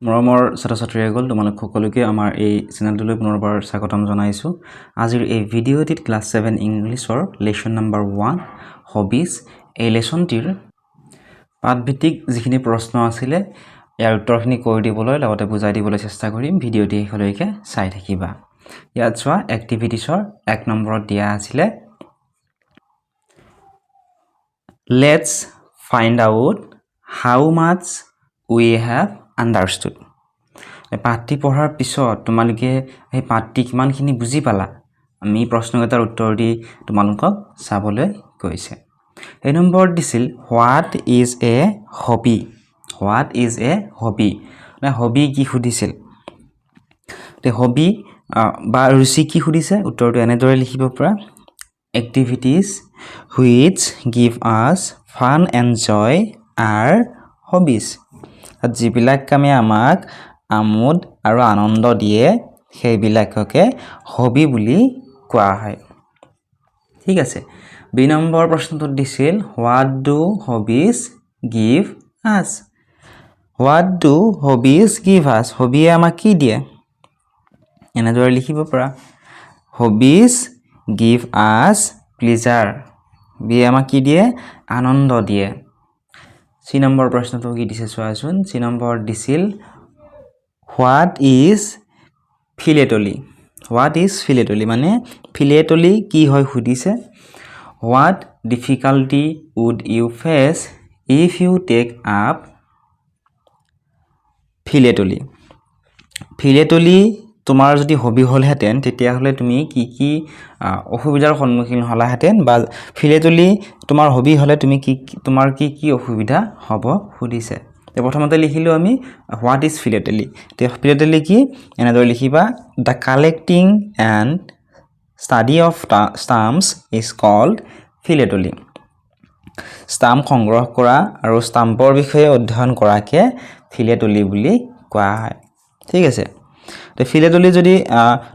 মৰমৰ ছাত্ৰ-ছাত্ৰীসকল তোমালোক সকলোকে আমাৰ এই চেনেলটোলৈ পুনৰবাৰ স্বাগতম জনাইছোঁ। আজিৰ এই ভিডিঅ'টিত ক্লাছ 7 ইংলিছৰ লেসন নম্বৰ 1 হবিজ এই লেসনটিৰ পাঠভিত্তিক যিখিনি প্ৰশ্ন আছিলে ইয়াৰ উত্তৰখিনি কৈ দিবলৈ লগতে বুজাই দিবলৈ চেষ্টা কৰিম। ভিডিঅ'টি শেষলৈকে চাই থাকিবা। ইয়াত চোৱা এক্টিভিটিছৰ 1 নম্বৰত দিয়া আছিলে Let's find out how much we have understood. পাঠটি পঢ়াৰ পিছত তোমালোকে এই পাঠটি কিমানখিনি বুজি পালা আমি প্ৰশ্নকেইটাৰ উত্তৰ দি তোমালোকক চাবলৈ কৈছে। এই নম্বৰত দিছিল What is a hobby? What is a hobby? না হবি কি সুধিছিল। তে হবি বা ৰুচি কি সুধিছে উত্তৰটো এনেদৰে লিখিব পৰা Activities which give us fun and joy are hobbies. যিবিলাক কামে আমাক আমোদ আৰু আনন্দ দিয়ে সেইবিলাককে হবি বুলি কোৱা হয়। ঠিক আছে। 2 নম্বৰ প্ৰশ্নটোত দিছিল What do hobbies give us? What do hobbies give us? হবিয়ে আমাক কি দিয়ে এনেদৰে লিখিব পৰা Hobbies give us pleasure. বিয়ে আমাক কি দিয়ে আনন্দ দিয়ে। 3 নম্বৰ প্ৰশ্নটো কি দিছে চোৱাচোন 3 নম্বৰ দিছিল What is philately? What is philately? মানে philately কি হয় সুধিছে What difficulty would you face if you take up philately? philately তোমাৰ যদি হবি হলহেঁতেন তেতিয়া হলে তুমি কি কি অসুবিধাৰ সন্মুখীন হলাহেঁতেন বা philately তোমাৰ হবি হলে তুমি কি তোমাৰ কি কি অসুবিধা হ'ব সুধিছে। তে প্ৰথমতে লিখিলো আমি What is philately? তে philately কি এনেদৰে লিখিবা The collecting and study of stamps is called philately. Stamp সংগ্ৰহ কৰা আৰু ষ্টাম্পৰ বিষয়ে অধ্যয়ন কৰাকে philately বুলি কোৱা হয়। ঠিক আছে। তে philately যদি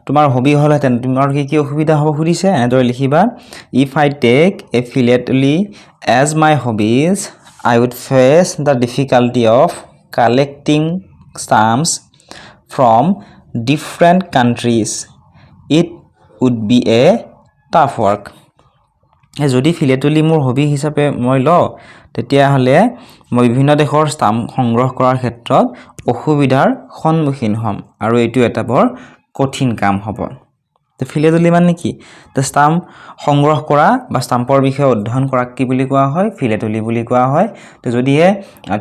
তোমাৰ হবি হলহেঁতেন তোমাৰ কি কি অসুবিধা হ'ব সুধিছে এনেদৰে লিখিবা If I take a philately as my hobbies I would face the difficulty of collecting stamps from different countries. It would be a tough work. যদি philately মোৰ হবি হিচাপে মই লওঁ তেতিয়া হলে মই বিভিন্ন দেশৰ ষ্টাম্প সংগ্ৰহ কৰাৰ ক্ষেত্ৰত অসুবিধাৰ সন্মুখীন হ'ম আৰু এইটো এটা বৰ কঠিন কাম হ'ব। তে philately মানে কি তে ষ্টাম্প সংগ্ৰহ কৰা বা ষ্টাম্পৰ বিষয়ে অধ্যয়ন কৰাক কি বুলি কোৱা হয় philately বুলি কোৱা হয়। তে যদিহে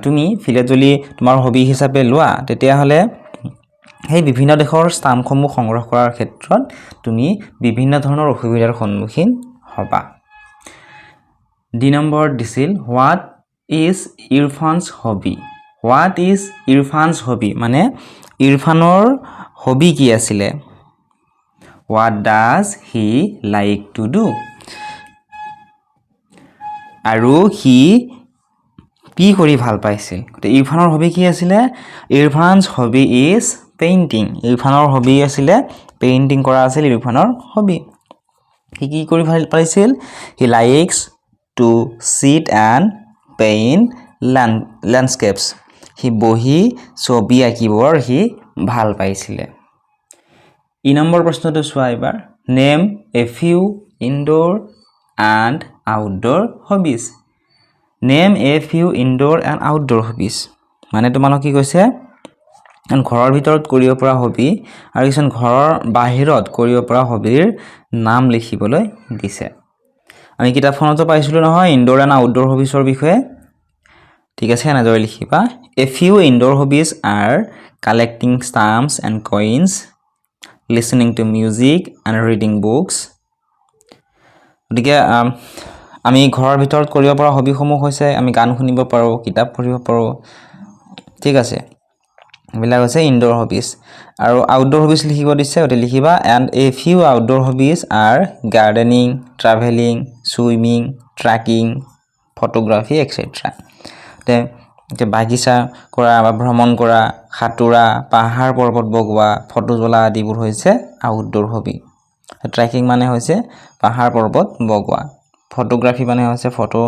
তুমি philately তোমাৰ হবি হিচাপে লোৱা তেতিয়া হলে সেই বিভিন্ন দেশৰ ষ্টাম্পসমূহ সংগ্ৰহ কৰাৰ ক্ষেত্ৰত তুমি বিভিন্ন ধৰণৰ অসুবিধাৰ সন্মুখীন হ'বা। 2 নম্বৰ দিছিল What is Irfan's hobby? What is Irfan's hobby? মানে ইৰফানৰ হবি কি আছিলে What does he like to do? আৰু he কি কৰি ভাল পাইছিল ইৰফানৰ হবি কি আছিলে Irfan's hobby is painting. ইৰফানৰ হবি আছিলে পেইন্টিং কৰা আছিল ইৰফানৰ হবি। কি কৰি ভাল পাইছিল He likes to sit and paint landscapes. হি বহি ছবি আঁকিবৰ হি ভাল পাইছিলে। 3 নম্বৰ প্ৰশ্নটো চোৱা এবাৰ Name a few indoor and outdoor hobbies. Name a few indoor and outdoor hobbies. মানে তোমালোক কি কৈছে ঘৰৰ ভিতৰত কৰিব পৰা হবি আৰু কিছুমান ঘৰৰ বাহিৰত কৰিব পৰা হবিৰ নাম লিখিবলৈ দিছে। আমি কিতাপখনতো পাইছিলো নহয় ইনডোৰ এণ্ড আউটডোৰ হবিছৰ বিষয়ে। ঠিক আছে এনেদৰে লিখিবা A few indoor hobbies are collecting stamps and coins, listening to music and reading books. গতিকে আমি ঘৰৰ ভিতৰত কৰিব পৰা হবিসমূহ হৈছে আমি গান শুনিব পাৰোঁ কিতাপ পঢ়িব পাৰোঁ। ঠিক আছে এইবিলাক হৈছে ইনডোৰ হবিজ আৰু আউটডোৰ হবিজ লিখিব দিছে ওতে লিখিবা and a few outdoor hobbies are gardening, traveling, swimming, trekking, photography etc. তে বাগিচা কৰা বা ভ্ৰমণ কৰা সাঁতোৰা পাহাৰ পৰ্বত বগোৱা ফটো তোলা আদিবোৰ হৈছে আউটডোৰ হবি। ট্ৰেকিং মানে হৈছে পাহাৰ পৰ্বত বগোৱা ফটোগ্ৰাফি মানে হৈছে ফটো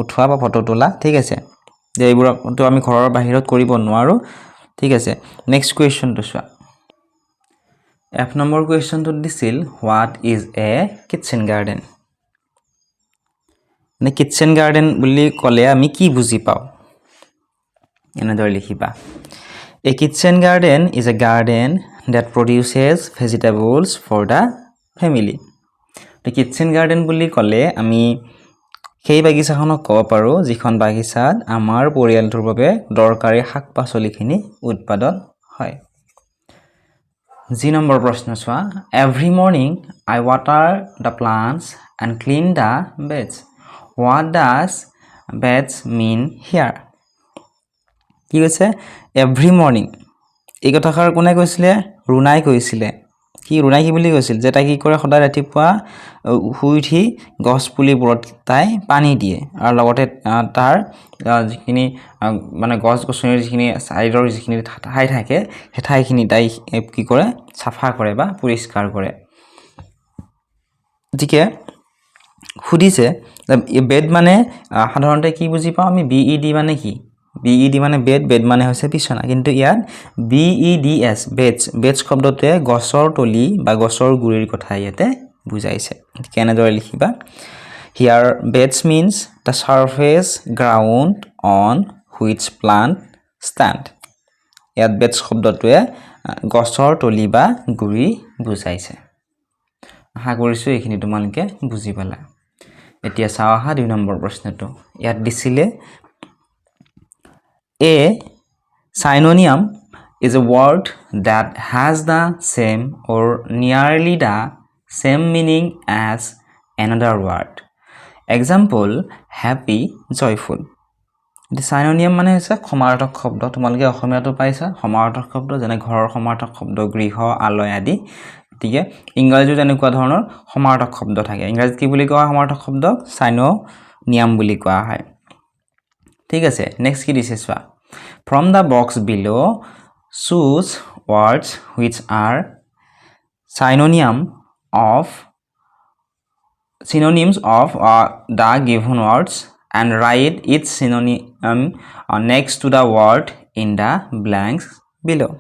উঠোৱা বা ফটো তোলা। ঠিক আছে যে এইবোৰটো আমি ঘৰৰ বাহিৰত কৰিব নোৱাৰো ঠিক আছে নেক্সট কুৱেশ্যনটো চোৱা F নম্বৰ কুৱেশ্যনটো দিছিল what is a kitchen garden মানে কিটচেন গাৰ্ডেন বুলি ক'লে আমি কি বুজি পাওঁ এনেদৰে লিখিবা A kitchen garden is a garden that produces vegetables for the family The kitchen garden বুলি ক'লে আমি সেই বাগিচাখনক ক'ব পাৰো যিখন বাগিচাত আমাৰ পৰিয়ালটোৰ বাবে দৰকাৰী শাক-পাচলিখিনি উৎপাদন হয় G number প্ৰশ্ন চোৱা Every morning I water the plants and clean the beds. What does beds mean here? কি কৈছে Every morning এই কথাষাৰ কোনে কৈছিলে ৰুনাই কৈছিলে কি ৰুনাই কি বুলি কৈছিল যে তাই কি কৰে সদায় ৰাতিপুৱা শুই উঠি গছ পুলিবোৰত তাই পানী দিয়ে আৰু লগতে তাৰ যিখিনি মানে গছ গছনিৰ যিখিনি সাইডৰ যিখিনি ঠাই থাকে সেই ঠাইখিনি তাই কি কৰে সাফা কৰে বা পৰিষ্কাৰ কৰে ঠিকে খুদিছে বেড মানে সাধাৰণতে কি বুজি পাওঁ আমি বিইডি মানে কি বিইডি মানে বেড মানে হৈছে বিছনা কিন্তু ইয়াত বিইডিএস বেডছ শব্দটোৱে গছৰ তলি বা গছৰ গুৰিৰ কথা ইয়াতে বুজাইছে কেনেদৰে লিখিবা Here beds means the surface ground on which plant stand ইয়াত বেডছ শব্দটোৱে গছৰ তলি বা গুৰি বুজাইছে আশা কৰিছো এইখিনি তোমালোকে বুজি পালা এতিয়া চাও আহা 2 নম্বৰ প্ৰশ্নটো ইয়াত দিছিলে A synonym is a word that has the same or nearly the same meaning as another word. Example happy, joyful. The synonym মানে হৈছে সমাৰ্থক শব্দ তোমালোকে অসমীয়াটো পাইছা সমাৰ্থক শব্দ যেনে ঘৰৰ সমাৰ্থক শব্দ গৃহ আলয় আদি গতিকে ইংৰাজীত এনেকুৱা ধৰণৰ সমাৰ্থক শব্দ থাকে ইংৰাজীত কি বুলি কোৱা সমাৰ্থক শব্দ synonym বুলি কোৱা হয় ঠিক আছে নেক্সট কি দিছে চোৱা From the box below choose words which are synonyms of the given words and write each synonym next to the word in the blanks below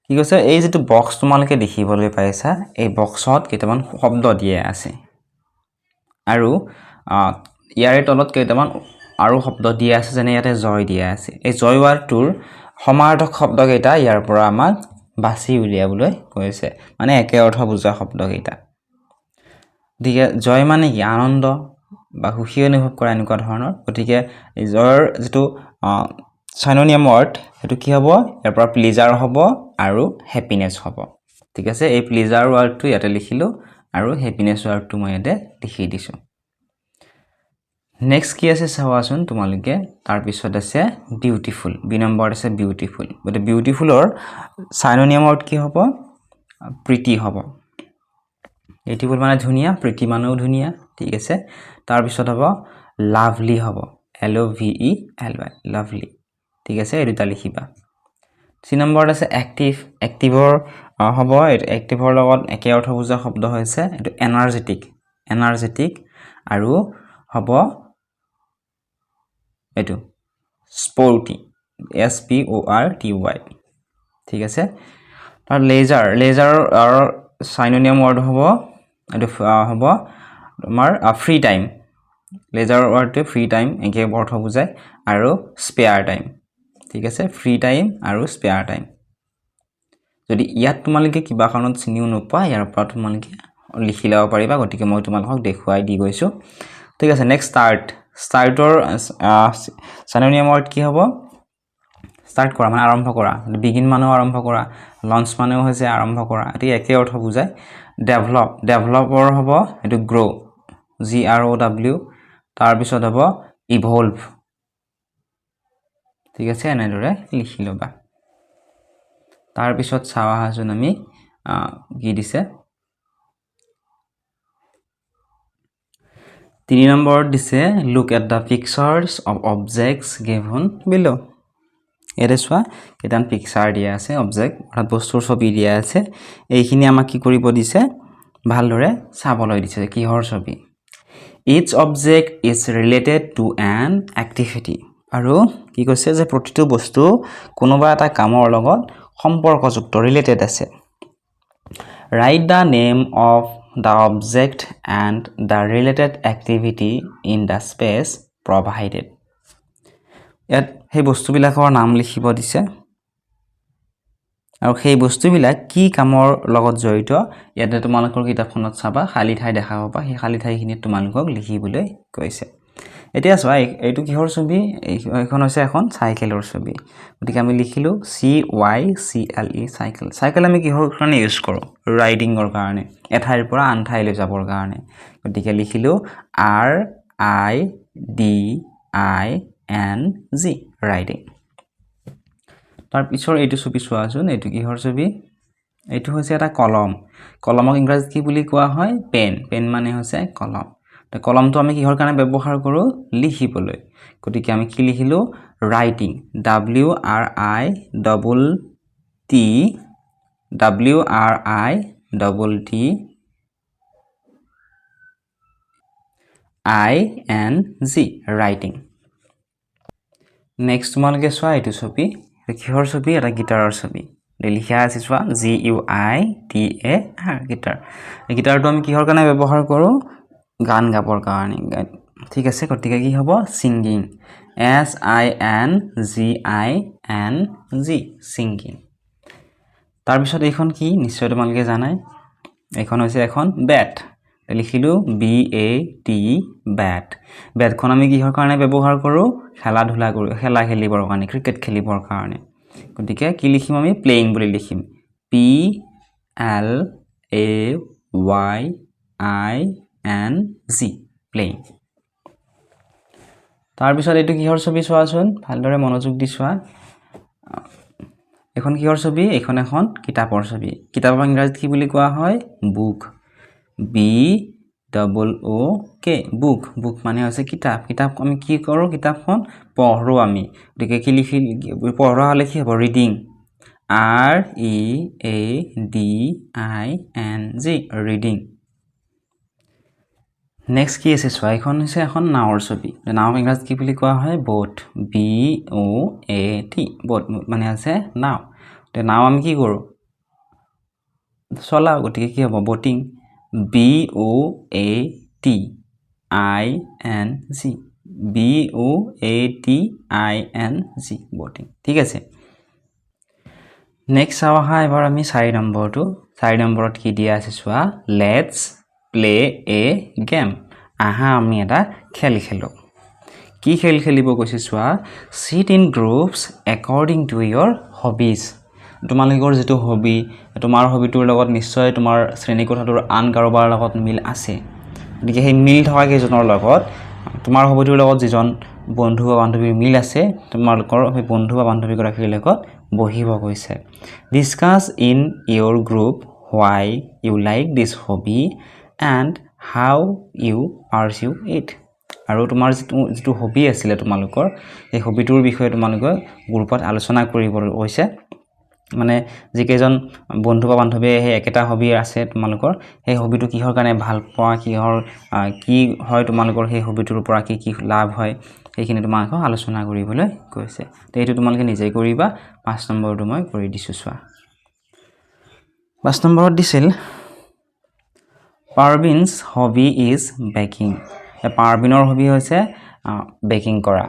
কি কৈছে এই যেটো বক্স তোমালোকে দেখিবলৈ পাইছা এই বক্সত কেইটামান শব্দ দিয়া আছে আৰু ইয়াৰে তলত কেইটামান আৰু শব্দ দিয়া আছে যেনে ইয়াতে জয় দিয়া আছে এই জয় ৱাৰ্ডটোৰ সমাৰ্থক শব্দ কেইটা ইয়াৰ পৰা আমাক বাছি উলিয়াবলৈ কৈছে মানে একে অৰ্থ বুজা শব্দ কেইটা দিকে জয় মানে কি আনন্দ বা খুশি অনুভৱ কৰা এনেকুৱা ধৰণৰ গতিকে এই জয়ৰ যেটো synonym word এটো কি হ'ব ইয়াৰ পৰা প্লেজাৰ হ'ব আৰু হ্যাপিনেস হ'ব ঠিক আছে এই প্লেজাৰ ৱাৰ্ডটো ইয়াতে লিখিলো আৰু হ্যাপিনেস ৱাৰ্ডটো মই ইয়াতে লিখি দিছো নেক্সট কি আছে চাওয়াচোন তোমালোকে তাৰ পিছত আছে বিউটিফুল বি নম্বৰ আছে বিউটিফুল গতে বিউটিফুলৰ synonym word কি হ'ব প্ৰিটি হ'ব বিউটিফুল মানে ধুনিয়া প্ৰিটি মানেও ধুনিয়া ঠিক আছে তাৰ পিছত হ'ব লাভলি হ'ব LOVELY লাভলি ঠিক আছে এই দুটা লিখিবা সি নম্বৰ আছে এক্টিভৰ হ'ব এক্টিভৰ লগত একে অৰ্থ বুজা শব্দ হৈছে এটো এনাৰ্জেটিক আৰু হ'ব এটো স্পৰ্টি SPORTY ঠিক আছে তাৰ লেজাৰৰ synonym word হ'ব এটো হ'ব তোমাৰ ফ্ৰী টাইম লেজাৰ ৱাৰ্ডটো ফ্ৰী টাইম একে অৰ্থ বুজায় আৰু স্পেয়াৰ টাইম ঠিক আছে ফ্ৰী টাইম আৰু স্পেয়াৰ টাইম যদি ইয়াত তোমালোকে কিবা কাৰণত চিনিও নোপোৱা ইয়াৰ পৰা তোমালোকে লিখি লব পাৰিবা গতিকে মই তোমালোকক দেখুৱাই দি গৈছো ঠিক আছে নেক্সট startৰ synonym word কি হ'ব start কৰা মানে আৰম্ভ কৰা begin মানেও আৰম্ভ কৰা launch মানেও হৈছে আৰম্ভ কৰা এটি একে অৰ্থ বুজায় developer হ'ব এটো grow GROW তাৰ পিছত হ'ব evolve ঠিক আছে এনেদৰে লিখি লবা তাৰ পিছত চাওয়া হাজুন আমি কি দিছে 3 নম্বৰ দিছে look at the pictures of objects given below এৰে চোৱা কেইটান পিকচাৰ দিয়া আছে অবজেক্ট অৰ্থাৎ বস্তুৰ ছবি দিয়া আছে এইখিনি আমাক কি কৰিব দিছে ভালদৰে চাবলৈ দিছে কিহৰ ছবি each object is related to an activity আৰু কি কৈছে যে প্ৰতিটো বস্তু কোনোবা এটা কামৰ লগত সম্পৰ্কযুক্ত ৰিলেটেড আছে write the name of the object and the related activity in the space provided ইয়াত সেই বস্তুবিলাকৰ নাম লিখিব দিছে আৰু সেই বস্তুবিলাক কি কামৰ লগত জড়িত ইয়াতে তোমালোকৰ কিতাপখনত চাবা খালি ঠাই দেখা পাবা সেই খালি ঠাইখিনি তোমালোকক লিখিবলৈ কৈছে এতিয়া চোৱা এইটো কিহৰ ছবি এইখন হৈছে এখন সাইকেলৰ ছবি গতিকে আমি লিখিলো CYCLE সাইকেল সাইকেল আমি কিহৰ কাৰণে ইউজ কৰো ৰাইডিংৰ কাৰণে এঠাইৰ পৰা আন ঠাইলৈ যাবৰ কাৰণে গতিকে লিখিলো RIDING ৰাইডিং তাৰ পিছৰ এইটো ছবি চোৱাচোন এইটো কিহৰ ছবি এইটো হৈছে এটা কলম কলমক ইংৰাজীত কি বুলি কোৱা হয় পেন পেন মানে হৈছে কলম তে কলমটো আমি কিহৰ কাৰণে ব্যৱহাৰ কৰো লিখিবলৈ গতিকে আমি কি লিখিলো ৰাইটিং WRITING ৰাইটিং নেক্সট তোমালোকে চোৱা এইটো ছবি কিহৰ ছবি এটা গিটাৰৰ ছবি লিখা আছে চোৱা GUITAR গিটাৰ এই গিটাৰটো আমি কিহৰ কাৰণে ব্যৱহাৰ কৰো গান গাবৰ কাৰণে ঠিক আছে গতিকে কি হ'ব সিংগিং SINGING সিংগিং তাৰ পিছত এইখন কি নিশ্চয় তোমালোকে জানাই এইখন হৈছে এখন বেট লিখিলো BAT বেট বেটখন আমি কিহৰ কাৰণে ব্যৱহাৰ কৰো খেলা ধুলা কৰো খেলা খেলিবৰ কাৰণে ক্ৰিকেট খেলিবৰ কাৰণে গতিকে কি লিখিম আমি প্লেইং বুলি লিখিম PLAYING প্লেইং তাৰ পিছত এইটো কিহৰ ছবি চোৱাচোন ভালদৰে মনোযোগ দি চোৱা এখন কিহৰ ছবি এখন কিতাপৰ ছবি কিতাপক ইংৰাজীত কি বুলি কোৱা হয় বুক BOOK বুক বুক মানে হৈছে কিতাপ কিতাপ আমি কি কৰো কিতাপখন পঢ়ো আমি গতিকে কি লিখি পঢ়া হলে কি হ'ব ৰিডিং READING ৰিডিং নেক্সট কি আছে চোৱা এখন হৈছে এখন নাওৰ ছবি নাও ইংৰাজীত কি বুলি কোৱা হয় বোট BOAT বোট মানে আছে নাও তে নাও আমি কি কৰো চলাও গতিকে কি হ'ব বোটিং BOATING বোটিং ঠিক আছে নেক্সট চাও আহা এবাৰ আমি 4 নম্বৰটো 4 নম্বৰত কি দিয়া আছে চোৱা লেটস প্লে এ গেম আহা আমি এটা খেল খেলো কি খেল খেলিব কৈছে চোৱা sit in groups according to your hobbies তোমালোকৰ যেটো হবি তোমাৰ হবিটোৰ লগত নিশ্চয় তোমাৰ শ্ৰেণী কোঠাটোৰ আন কাৰোবাৰ লগত মিল আছে গতিকে সেই মিল থকা কেজনৰ লগত তোমাৰ হবিটোৰ লগত যিজন বন্ধু বা বান্ধৱীৰ মিল আছে তোমালোকৰ সেই বন্ধু বা বান্ধৱীগৰাকীৰ লগত বহিব কৈছে discuss in your group why you like this hobby and how you pursue it আৰু তোমাৰ যেটো হবি আছিল তোমালোকৰ এই হবিটোৰ বিষয়ে তোমালোকে গ্ৰুপত আলোচনা কৰিবলৈ কৈছে মানে যিকেজন বন্ধু বা বান্ধৱী হে একেটা হবি আছে তোমালোকৰ সেই হবিটো কিহৰ কাৰণে ভাল পোৱা কিহৰ কি হয় তোমালোকৰ সেই হবিটোৰ পৰা কি কি লাভ হয় এইখিনি তোমালোকক আলোচনা কৰিবলৈ কৈছে তে এইটো তোমালোকে নিজেই কৰিবা 5 নম্বৰটো মই কৰি দিছো চোৱা 5 নম্বৰত দিছিল পাৰবিনস হবি ইজ বেকিং পাৰবিনৰ হবি হৈছে বেকিং কৰা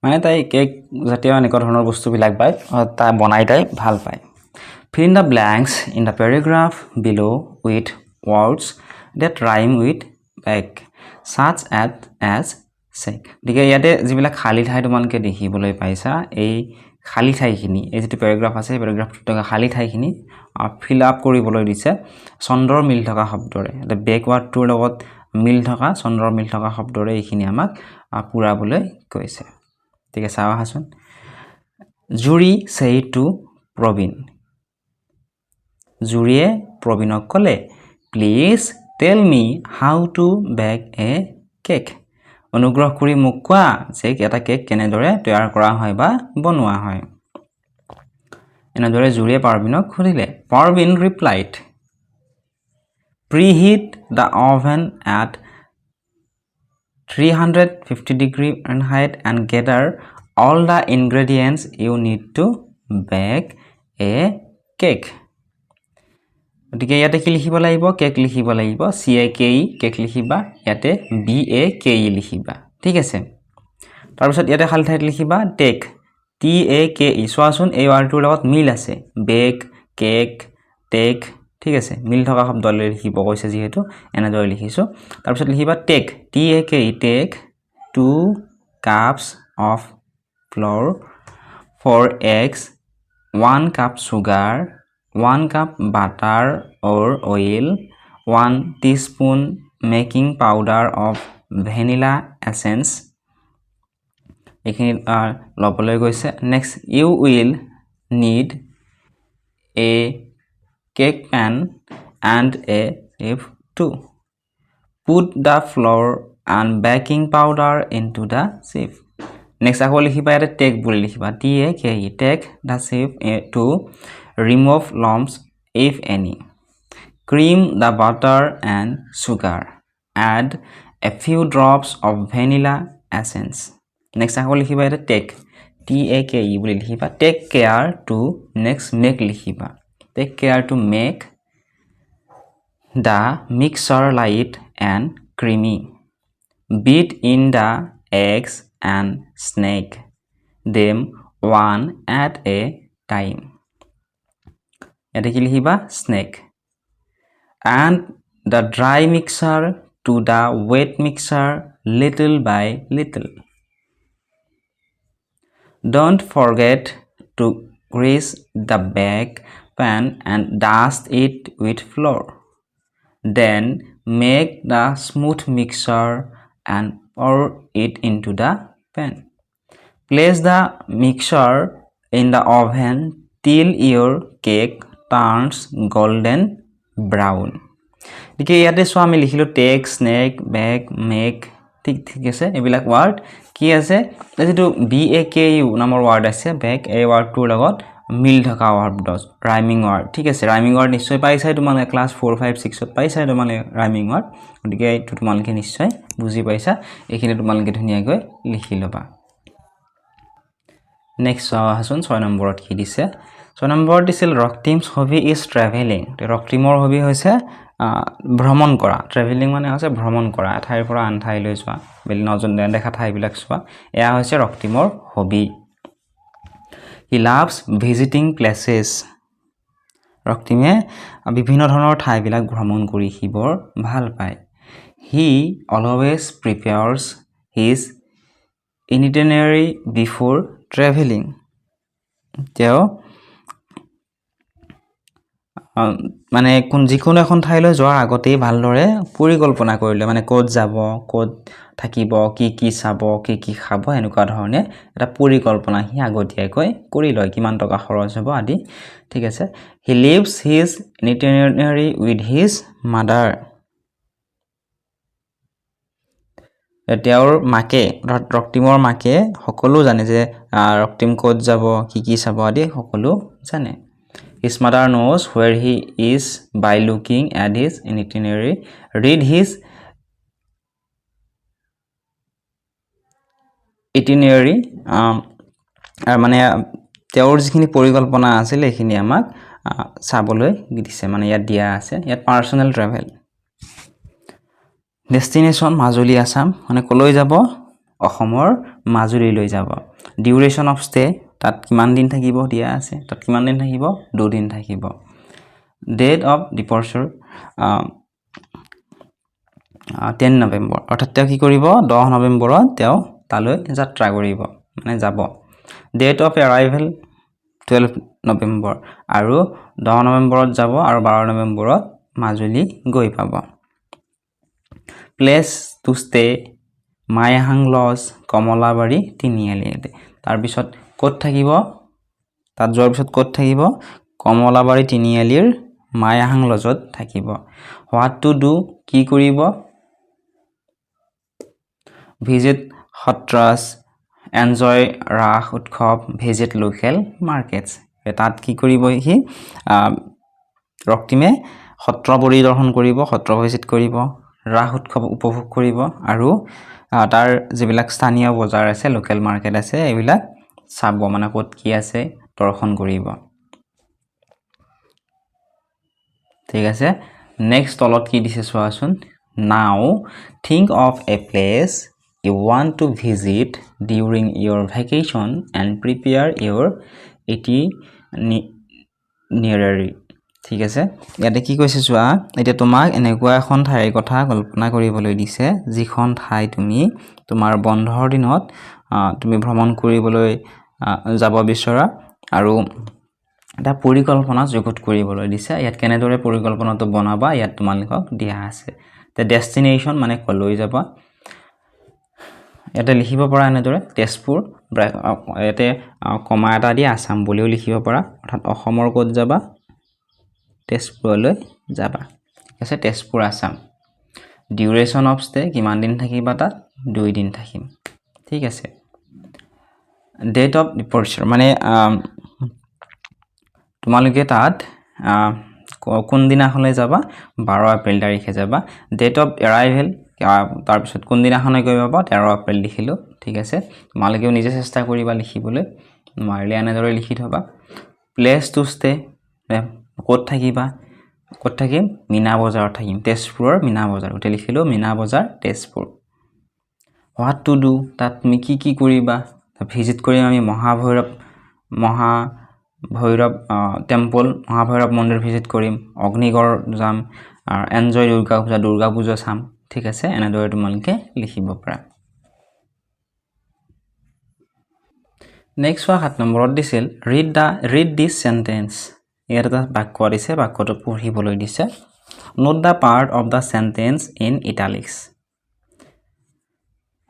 মানে তাই কেক জাতীয় এনেকুৱা ধৰণৰ বস্তুবিলাক পায় তাই বনাই তাই ভাল পায় fill in the blanks in the paragraph below with words that rhyme with bake such as shake দিকে ইয়াতে যিবিলাক খালি ঠাই তোমালোকে দেখিবলৈ পাইছা এই খালি ঠাইখিনি এই যেটো প্যাৰাগ্ৰাফ আছে এই প্যাৰাগ্ৰাফটোৰ খালি ঠাইখিনি ফিল আপ কৰিবলৈ দিছে চন্দ্ৰৰ মিল থকা শব্দৰে এটা বেক ওয়াৰ্ডটোৰ লগত মিল থকা চন্দ্ৰৰ মিল থকা শব্দৰে এইখিনি আমাক পুৰাবলৈ কৈছে ঠিক আছে চাও হাসন জুৰি say to প্ৰবীণ জুৰিয়ে প্ৰবীণক কলে please tell me how to bake a cake অনুগ্ৰহ কৰি মোক কোৱা যে এটা কেক কেনেদৰে তৈয়াৰ কৰা হয় বা বনোৱা হয় এনেদৰে জুৰিয়ে পাৰবিনক খুদিলে Parbin replied preheat the oven at 350 degree Fahrenheit and gather all the ingredients you need to bake a cake. গতিকে ইয়াতে কি লিখিব লাগিব কেক লিখিব লাগিব CAKE কেক লিখিবা ইয়াতে BAKE লিখিবা ঠিক আছে তাৰপিছত ইয়াতে খালি ঠাইত লিখিবা টেক TAKE চোৱাচোন এই ৱাৰ্ডটোৰ লগত মিল আছে বেক কেক টেক ঠিক আছে মিল থকা শব্দলৈ লিখিব কৈছে যেহেতু এনেদৰে লিখিছো তাৰপিছত লিখিবা take TAKE take 2 cups of flour 4 eggs 1 cup sugar 1 cup butter or oil 1 teaspoon making powder of vanilla essence এখানে লবলৈ গৈছে next you will need a cake pan and a sieve too put the flour and baking powder into the sieve next আকৌ লিখিবা এটা tech বুলি লিখিবা TAKE take the sieve to remove lumps if any cream the butter and sugar add a few drops of vanilla essence next আকৌ লিখিবা এটা tech TAKE বুলি লিখিবা take care to next make লিখিবা take care to make the mixture light and creamy beat in the eggs and snake them one at a time ইয়াতে কি লিখিবা snake and the dry mixture to the wet mixture little by little don't forget to grease the bake pan and dust it with flour then make the smooth mixture and pour it into the pan place the mixture in the oven till your cake turns golden brown দেখি ইয়াতে so আমি লিখিলো tech snack back make ঠিক আছে এবিলাক word কি আছে যেটো BAKU নামৰ ওয়াৰ্ড আছে বেক এই ওয়াৰ্ডটোৰ লগত মিল থকা ওয়াৰ্ড ৰাইমিং ওয়াৰ্ড ঠিক আছে ৰাইমিং ওয়ার্ড নিশ্চয় পাইছাই তোমালে ক্লাস 4 5 6 ত পাইছাই তোমালে ৰাইমিং ওয়ার্ড গতিকে এইটো তোমালকে নিশ্চয় বুজি পাইছা এইখিনি তোমালকে ধুনিয়াকৈ লিখি লবা নেক্সট হাসন 6 নম্বৰত কি দিছে 6 নম্বৰত দিছিল ৰক্তিমছ হবি ইজ ট্ৰেভেলিং ৰক্তিমৰ হবি হৈছে ভ্ৰমণ কৰা ট্ৰেভেলিং মানে হৈছে ভ্ৰমণ কৰা ঠাইৰ পৰা আন ঠাইলৈ যোৱা বেলি নজন দেখা ঠাইবিলাক চোৱা এয়া হৈছে ৰক্তিমৰ hobby he loves visiting places ৰক্তিমে বিভিন্ন ধৰণৰ ঠাইবিলাক ভ্ৰমণ কৰি হিবৰ ভাল পায় he always prepares his itinerary before traveling তেওঁ মানে কোন যিকোনো এখন ঠাইলৈ যোৱাৰ আগতেই ভালদৰে পৰিকল্পনা কৰিলে মানে ক'ত যাব ক'ত থাকিব কি চাব কি খাব এনেকুৱা ধৰণে এটা পৰিকল্পনা হি আগতীয়াকৈ কৰি লয় কিমান টকা খৰচ হ'ব আদি ঠিক আছে he lives his itinerary with his mother তেওঁৰ মাকে ৰক্তিমৰ মাকে সকলো জানে যে ৰক্তিম ক'ত যাব কি চাব আদি সকলো জানে his mother knows where he is by looking at his itinerary read his itinerary মানে তেওঁৰ যিখিনি পৰিকল্পনা আছিল এইখিনি আমাক চাবলৈ দিছে মানে ইয়াত দিয়া আছে ইয়াত personal travel destination Majuli Assam মানে কলৈ যাব অসমৰ মাজুলীলৈ যাব ডিউৰেশন অফ ষ্টে তাত কিমান দিন থাকিব দিয়া আছে তাত কিমান দিন থাকিব 2 দিন থাকিব ডেট অফ ডিপাৰ্চাৰ 10 নৱেম্বৰ অৰ্থাৎ তেওঁ কি কৰিব 10 নৱেম্বৰত তেওঁ তালৈ যাত্ৰা কৰিব মানে যাব ডেট অফ এৰাইভেল 12 নৱেম্বৰ আৰু 10 নৱেম্বৰত যাব আৰু 12 নৱেম্বৰত মাজুলী গৈ পাব place to stay Mayahang lodge Kamalabari Tiniali তাৰ পিছত ক'ত থাকিব তাত যোৱাৰ পিছত ক'ত থাকিব কমলাবাৰী তিনিআলিৰ মায়াহাং লজত থাকিব হোৱাট টু ডু কি কৰিব ভিজিট সত্ৰাস এনজয় ৰাস উৎসৱ ভিজিট লোকেল মাৰ্কেটস তাত কি কৰিব হি ৰক্তিমে সত্ৰ পৰিদৰ্শন কৰিব সত্ৰ ভিজিট কৰিব ৰাস উৎসৱ উপভোগ কৰিব আৰু তাৰ যিবিলাক স্থানীয় বজাৰ আছে লোকেল মাৰ্কেট আছে এইবিলাক চাব মানে ক'ত কি আছে দৰ্শন কৰিব ঠিক আছে নেক্সট তলত কি দিছে চোৱাচোন নাও think of a place you want to visit during your vacation and prepare your itinerary ঠিক আছে ইয়াতে কি কৈছে চোৱা এতিয়া তোমাক এনেকুৱা এখন ঠাইৰ কথা কল্পনা কৰিবলৈ দিছে যিখন ঠাই তুমি তোমাৰ বন্ধৰ দিনত তুমি ভ্ৰমণ কৰিবলৈ যাব বিচৰা আৰু এটা পৰিকল্পনা জগত কৰিবলৈ দিছে ইয়াত কেনেদৰে পৰিকল্পনাটো বনাবা ইয়াত তোমালোকক দিয়া আছে তে ডেষ্টিনেশ্যন মানে কলৈ যাবা ইয়াতে লিখিব পৰা এনেদৰে তেজপুৰ ইয়াতে কমা এটা দি আসাম বুলিও লিখিব পৰা অৰ্থাৎ অসমৰ ক'ত যাবা তেজপুৰলৈ যাবা ঠিক আছে Tezpur Assam duration of stay কিমান দিন থাকিবা তাত 2 দিন থাকিম ঠিক আছে ডেট অফ ডিপাৰ্চাৰ মানে তোমালোকে তাত কোন দিনাখনলৈ যাবা 12 এপ্ৰিল তাৰিখে যাবা ডেট অফ এৰাইভেল তাৰ পিছত কোন দিনাখনলৈ গৈ পাবা 13 এপ্ৰিল লিখিলো ঠিক আছে তোমালোকেও নিজে চেষ্টা কৰিবা লিখিবলৈ নোৱাৰিলে এনেদৰে লিখি থবা প্লেস টু ষ্টে ক'ত থাকিবা ক'ত থাকিম মিনা বজাৰত থাকিম তেজপুৰৰ মিনা বজাৰ উঠে লিখিলো মিনা বজাৰ তেজপুৰ হোৱাট টু ডু তাত তুমি কি কৰিবা ভিজিট কৰিম আমি মহাভৈৰৱ টেম্পল মহাভৈৰৱ মন্দিৰ ভিজিট কৰিম অগ্নিগড় যাম আৰু এনজয় দুৰ্গা পূজা চাম ঠিক আছে এনেদৰে তোমালোকে লিখিব পাৰা নেক্সট 7 নম্বৰত দিছিল read this sentence ইয়াত এটা বাক্য দিছে বাক্যটো পঢ়িবলৈ দিছে note the part of the sentence in italics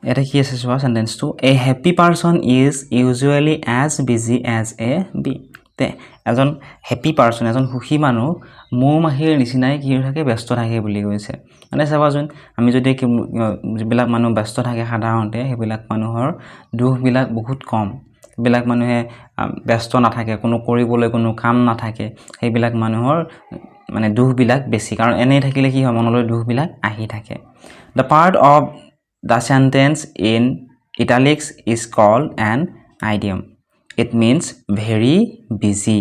এটা কি আছে চোৱা সেন্টেন্সটো a happy person is usually as busy as a bee তে এজন হ্যাপি পারসন এজন সুখী মানুহ মৌমাখিৰ নিচিনাই কি থাকে ব্যস্ত থাকে বুলি কৈছে মানে চাবাচোন আমি যদি যিবিলাক মানুহ ব্যস্ত থাকে সাধাৰণতে সেইবিলাক মানুহৰ দুখবিলাক বহুত কম বিলাক মানুহে ব্যস্ত নাথাকে কোনো কৰিবলৈ কোনো কাম নাথাকে সেইবিলাক মানুহৰ মানে দুখবিলাক বেছি কাৰণ এনে থাকিলে কি হয় মনলৈ দুখবিলাক আহি থাকে the part of the sentence in italics is called an idiom it means very busy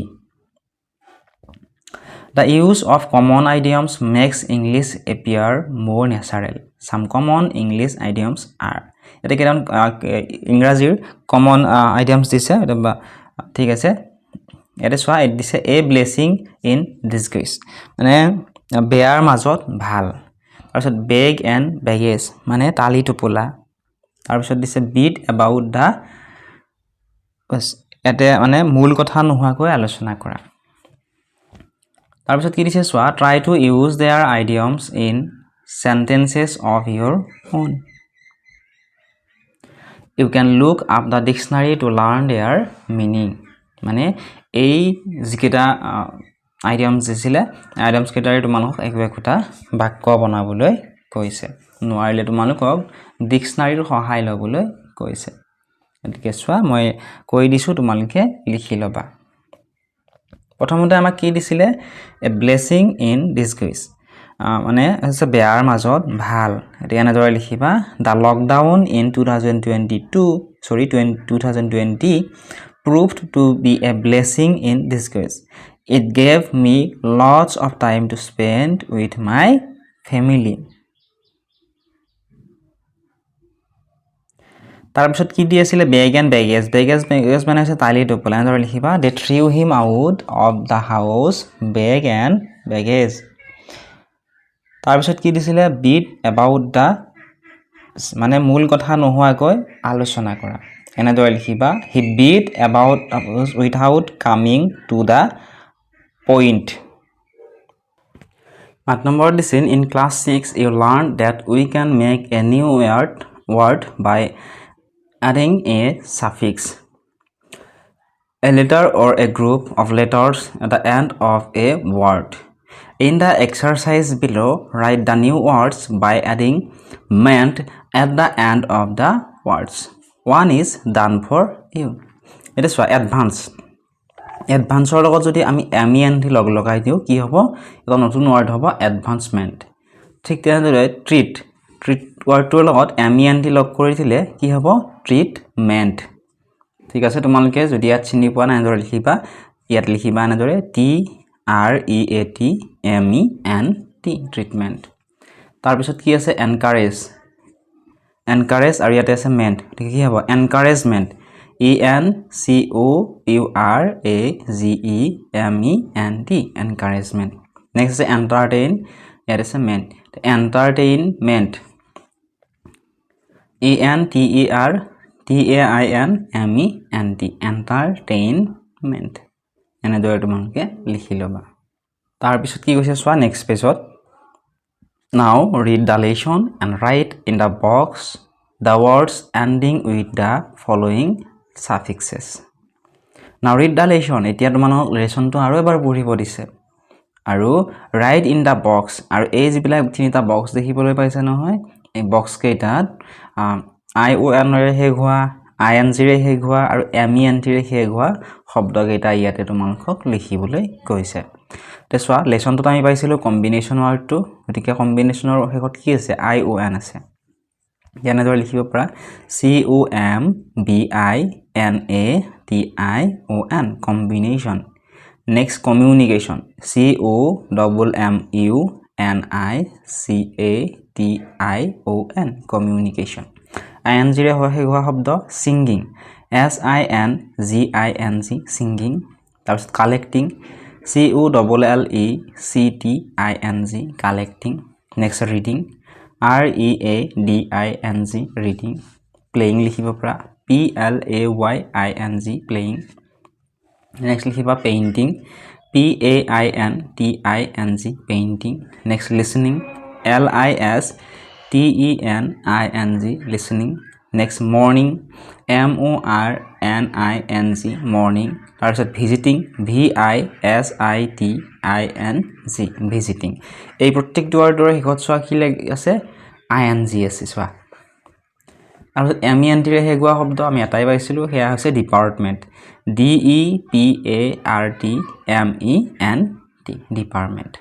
the use of common idioms makes english appear more natural some common english idioms are এটা কেন ইংৰাজীৰ কমন আইটেমস দিছে ঠিক আছে এটা সোয়া দিছে a blessing in disguise মানে বেয়াৰ মাজত ভাল তাৰপিছত bag and baggage মানে তালি টোপোলা তাৰপিছত দিছে beat about the এতে মানে মূল কথা নোহোৱাকৈ আলোচনা কৰা তাৰপিছত কি দিছে সোয়া try to use their idioms in sentences of your own you can look up the dictionary to learn their meaning মানে এই যিকেটা idioms দিছিলে idioms কেটাৰে তোমালোক একোটা বাক্য বনাবলৈ কৈছে নোৱাৰিলে তোমালোকক ডিকচনাৰীৰ সহায় লবলৈ কৈছে এতিকে সোৱা মই কৈ দিছো তোমালোকে লিখি লবা প্ৰথমতে আমাক কি দিছিলে a blessing in disguise মানে আছে বেয়াৰ মাজত ভাল এতিয়া এনেদৰে লিখিবা the lockdown in 2020 proved to be a blessing in disguise it gave me lots of time to spend with my family তাৰপিছত কি দি আছিল bag and baggage মানে আছে তালি টোপোলা এনেদৰে লিখিবা they threw him out of the house bag and baggage তাৰপিছত কি দিছিলে beat about the মানে মূল কথা নোহোৱাকৈ আলোচনা কৰা এনেদৰে লিখিবা he beat about without coming to the point 8 number দিছিল in class 6 you learned that we can make a new word by adding a suffix a letter or a group of letters at the end of a word in the exercise below write the new words by adding meant at the end of the words one is done for you it is advance লগত যদি আমি ment লগাই দিও কি হ'ব এটা নতুন word হ'ব advancement ঠিক তেনেদৰে treat ট্ৰিট ৱাৰ্ডটোৰ লগত MENT লগ কৰি দিলে কি হ'ব ট্ৰিটমেণ্ট ঠিক আছে তোমালোকে যদি ইয়াত চিনি পোৱা নাই এনেদৰে লিখিবা ইয়াত লিখিবা এনেদৰে TREATMENT ট্ৰিটমেণ্ট তাৰপিছত কি আছে এনকাৰেজ আৰু ইয়াতে আছে মেণ্ট গতিকে কি হ'ব এনকাৰেজমেণ্ট ENCOURAGEMENT এনকাৰেজমেণ্ট নেক্সট আছে এণ্টাৰটেইন ইয়াত আছে মেণ্ট এণ্টাৰটেইনমেণ্ট ENTERTAINMENT এণ্টাৰটেইনমেণ্ট এনেদৰে তোমালোকে লিখি ল'বা তাৰপিছত কি কৈছে চোৱা নেক্সট পেজত Now read the lesson and write in the box the words ending with the following suffixes. Now read the lesson. এতিয়া তোমালোক লেসনটো আৰু এবাৰ পঢ়িব দিছে আৰু write in the box আৰু এই যিবিলাক তিনিটা বক্স দেখিবলৈ পাইছে নহয় এই বক্স কেইটাত ION ৰে শেষ হোৱা ING ৰে শেষ হোৱা আৰু MENT ৰে শেষ হোৱা শব্দকেইটা ইয়াতে তোমালোকক লিখিবলৈ কৈছে তেছোৱা লেসনটো আমি পাইছিলো কম্বিনেশন ওয়াৰ্ডটো গতিকে কম্বিনেশনৰ শেষত কি আছে ION আছে ইয়ানেদৰে লিখিব পৰা COMBINATION combination next communication COMMUNICATION communication ING ৰে শেষ হোৱা শব্দ singing SINGING singing তাৰপিছত collecting COLLECTING collecting next reading READING reading playing লিখিব পৰা PLAYING playing next লিখিবা painting PAINTING painting next listening LISTENING listening next morning MORNING morning তাৰপিছত visiting VISITING visiting এই প্ৰত্যেকটো ৱাৰ্ডৰ শেষত চোৱা কি আছে ING আছে চোৱা আৰু MENT ৰে শেষ হোৱা শব্দ আমি এটাই পাইছিলো হেয়া হৈছে ডিপাৰ্টমেন্ট DEPARTMENT ডিপাৰ্টমেন্ট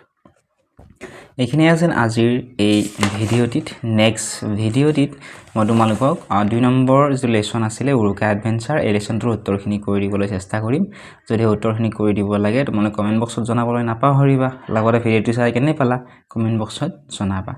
এইখিনি আছিল আজিৰ এই ভিডিওটিত নেক্সট ভিডিওটিত মই তোমালোকক 2 নম্বৰ যে লেসন আছিল উৰুকা এডভেঞ্চাৰ এই লেসনটোৰ উত্তৰখিনি কৰি দিবলৈ চেষ্টা কৰিম যদি উত্তৰখিনি কৰি দিব লাগে তোমালোকে কমেন্ট বক্সত জনাবলৈ নাপাহৰিবা লগতে ভিডিওটো চাই কেনে পালা কমেন্ট বক্সত জনাবা